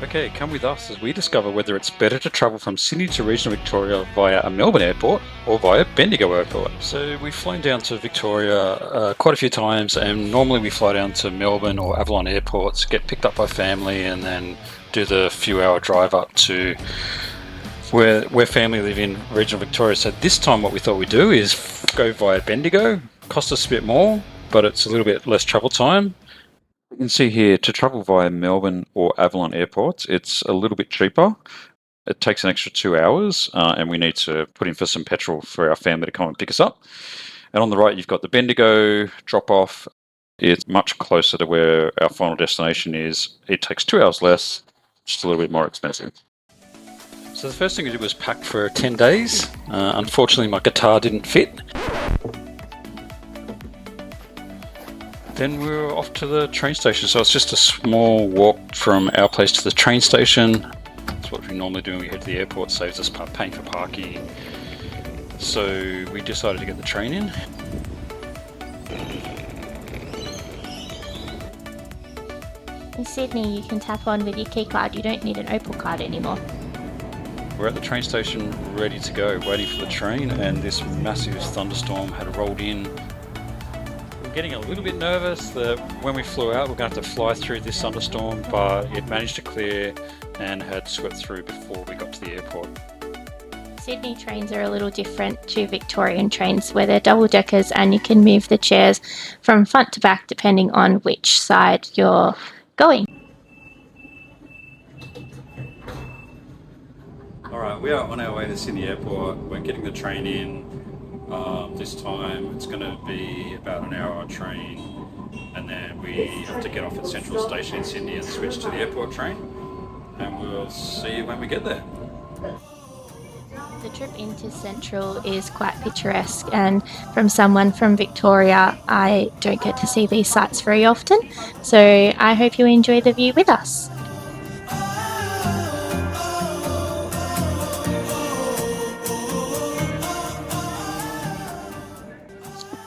Okay, come with us as we discover whether it's better to travel from Sydney to regional Victoria via a Melbourne Airport or via Bendigo Airport. So we've flown down to Victoria quite a few times, and normally we fly down to Melbourne or Havilland airports, get picked up by family, and then do the few-hour drive up to where family live in regional Victoria. So this time what we thought we'd do is go via Bendigo. Cost us a bit more, but it's a little bit less travel time. You can see here, to travel via Melbourne or Havilland airports, it's a little bit cheaper. It takes an extra 2 hours, and we need to put in for some petrol for our family to come and pick us up. And on the right, you've got the Bendigo drop-off. It's much closer to where our final destination is. It takes 2 hours less, just a little bit more expensive. So the first thing we did was pack for 10 days. Unfortunately, my guitar didn't fit. Then we were off to the train station. So it's just a small walk from our place to the train station. That's what we normally do when we head to the airport. Saves us paying for parking. So we decided to get the train in. In Sydney, you can tap on with your key card. You don't need an Opal card anymore. We're at the train station ready to go, waiting for the train, and this massive thunderstorm had rolled in. We're getting a little bit nervous that when we flew out, we're going to have to fly through this thunderstorm, but it managed to clear and had swept through before we got to the airport. Sydney trains are a little different to Victorian trains, where they're double deckers and you can move the chairs from front to back depending on which side you're going. Alright, we are on our way to Sydney Airport. We're getting the train in. This time it's going to be about an hour train, and then we have to get off at Central Station in Sydney and switch to the airport train, and we'll see you when we get there. The trip into Central is quite picturesque, and from someone from Victoria, I don't get to see these sites very often, so I hope you enjoy the view with us.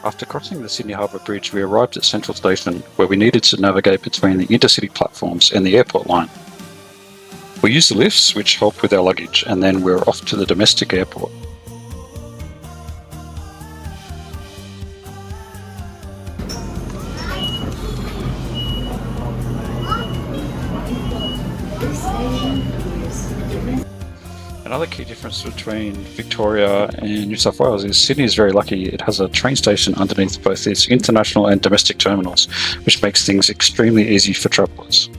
After crossing the Sydney Harbour Bridge, we arrived at Central Station, where we needed to navigate between the intercity platforms and the airport line. We used the lifts, which helped with our luggage, and then we were off to the domestic airport. Another key difference between Victoria and New South Wales is Sydney is very lucky. It has a train station underneath both its international and domestic terminals, which makes things extremely easy for travellers.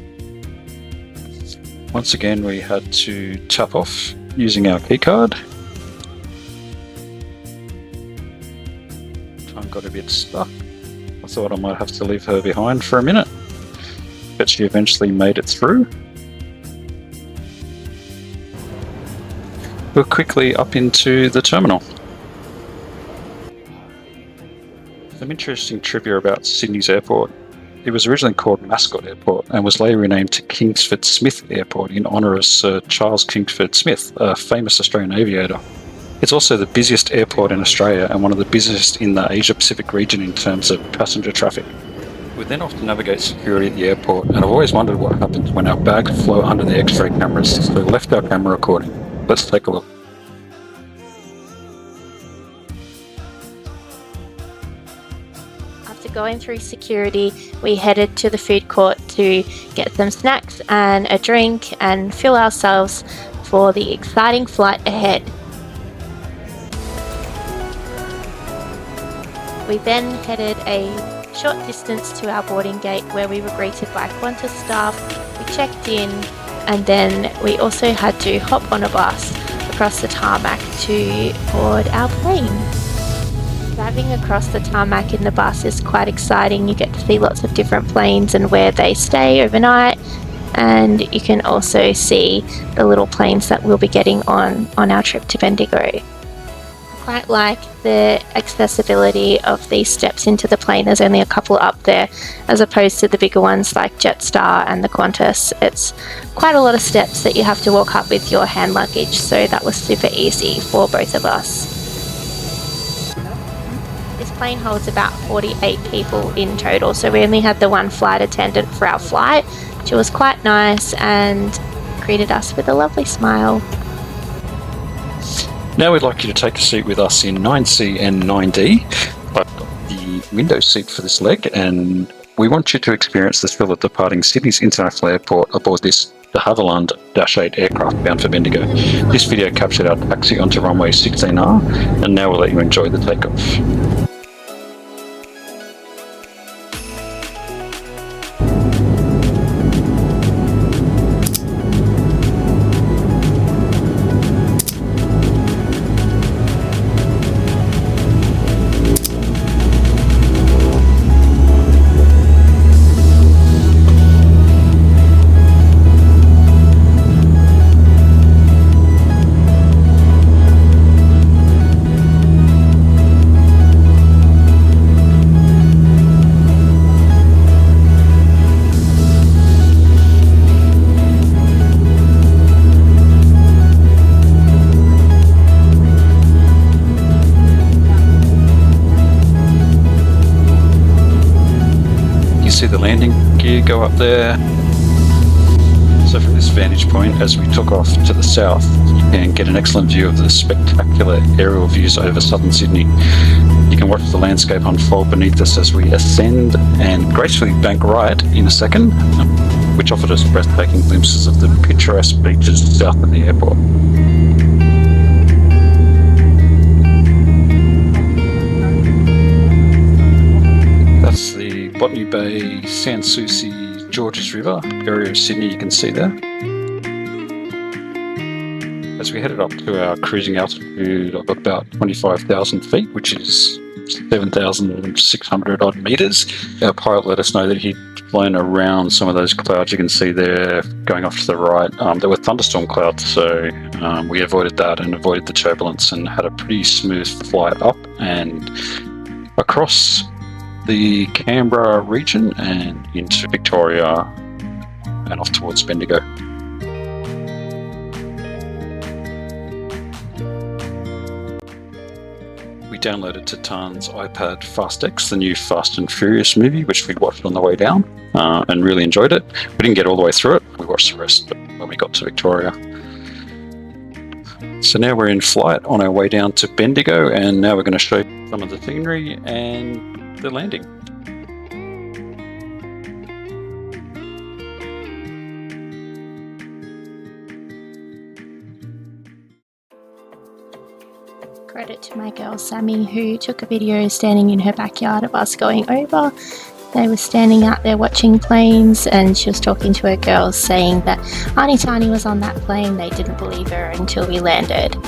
Once again, we had to tap off using our key card. Time got a bit stuck. I thought I might have to leave her behind for a minute, but she eventually made it through. We're quickly up into the terminal. Some interesting trivia about Sydney's airport. It was originally called Mascot Airport and was later renamed to Kingsford Smith Airport in honour of Sir Charles Kingsford Smith, a famous Australian aviator. It's also the busiest airport in Australia and one of the busiest in the Asia-Pacific region in terms of passenger traffic. We then have to navigate security at the airport, and I've always wondered what happens when our bags flow under the X-ray cameras, so we left our camera recording. Let's take a look. After going through security, we headed to the food court to get some snacks and a drink and fuel ourselves for the exciting flight ahead. We then headed a short distance to our boarding gate, where we were greeted by Qantas staff. We checked in, and then we also had to hop on a bus across the tarmac to board our plane. Driving across the tarmac in the bus is quite exciting. You get to see lots of different planes and where they stay overnight, and you can also see the little planes that we'll be getting on our trip to Bendigo. I quite like the accessibility of these steps into the plane. There's only a couple up there, as opposed to the bigger ones like Jetstar and the Qantas. It's quite a lot of steps that you have to walk up with your hand luggage, so that was super easy for both of us. This plane holds about 48 people in total, so we only had the one flight attendant for our flight, which was quite nice, and greeted us with a lovely smile. Now we'd like you to take a seat with us in 9C and 9D. I've got the window seat for this leg, and we want you to experience the thrill of departing Sydney's International Airport aboard the Havilland -8 aircraft bound for Bendigo. This video captured our taxi onto runway 16R, and now we'll let you enjoy the takeoff. See the landing gear go up there. So from this vantage point, as we took off to the south, you can get an excellent view of the spectacular aerial views over southern Sydney. You can watch the landscape unfold beneath us as we ascend and gracefully bank right in a second, which offered us breathtaking glimpses of the picturesque beaches south of the airport. That's the Botany Bay, Sans Souci, Georges River area of Sydney you can see there. As we headed up to our cruising altitude of about 25,000 feet, which is 7,600 odd metres, our pilot let us know that he'd flown around some of those clouds you can see there going off to the right. There were thunderstorm clouds, so we avoided that and avoided the turbulence and had a pretty smooth flight up and across the Canberra region and into Victoria and off towards Bendigo. We downloaded to Tarn's iPad FastX, the new Fast and Furious movie, which we watched on the way down and really enjoyed it. We didn't get all the way through it, we watched the rest when we got to Victoria. So now we're in flight on our way down to Bendigo, and now we're going to show you some of the scenery and the landing. Credit to my girl Sammy, who took a video standing in her backyard of us going over. They were standing out there watching planes, and she was talking to her girls saying that Auntie Tani was on that plane. They didn't believe her until we landed.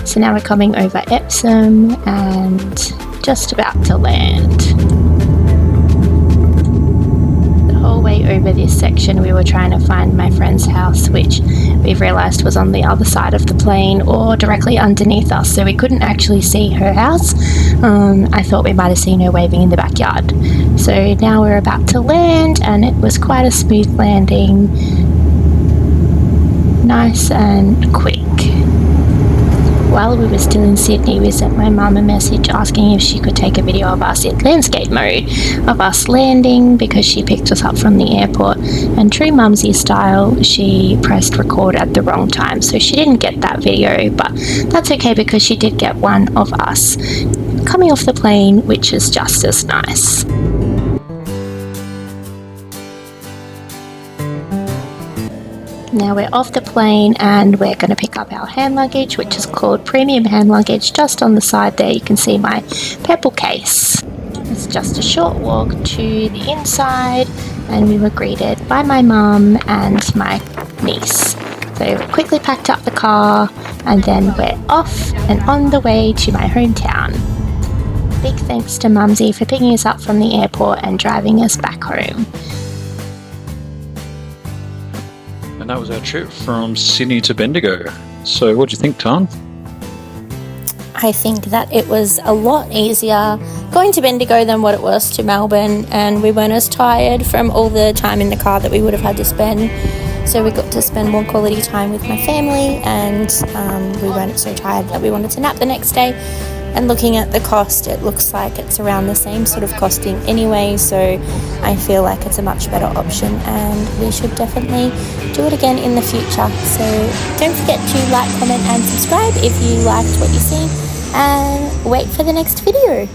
So now we're coming over Epsom and just about to land. The whole way over this section we were trying to find my friend's house, which we've realised was on the other side of the plane or directly underneath us, so we couldn't actually see her house. I thought we might have seen her waving in the backyard. So now we're about to land, and it was quite a smooth landing. Nice and quick. While we were still in Sydney, we sent my mum a message asking if she could take a video of us in landscape mode of us landing, because she picked us up from the airport, and true mumsy style, she pressed record at the wrong time, so she didn't get that video, but that's okay because she did get one of us coming off the plane, which is just as nice. Now we're off the plane and we're going to pick up our hand luggage, which is called premium hand luggage. Just on the side there you can see my pebble case. It's just a short walk to the inside, and we were greeted by my mum and my niece. So we quickly packed up the car, and then we're off and on the way to my hometown. Big thanks to Mumsy for picking us up from the airport and driving us back home. And that was our trip from Sydney to Bendigo. So what do you think, Tarn? I think that it was a lot easier going to Bendigo than what it was to Melbourne, and we weren't as tired from all the time in the car that we would have had to spend. So we got to spend more quality time with my family, and we weren't so tired that we wanted to nap the next day. And looking at the cost, it looks like it's around the same sort of costing anyway, so I feel like it's a much better option and we should definitely do it again in the future. So don't forget to like, comment and subscribe if you liked what you see, and wait for the next video.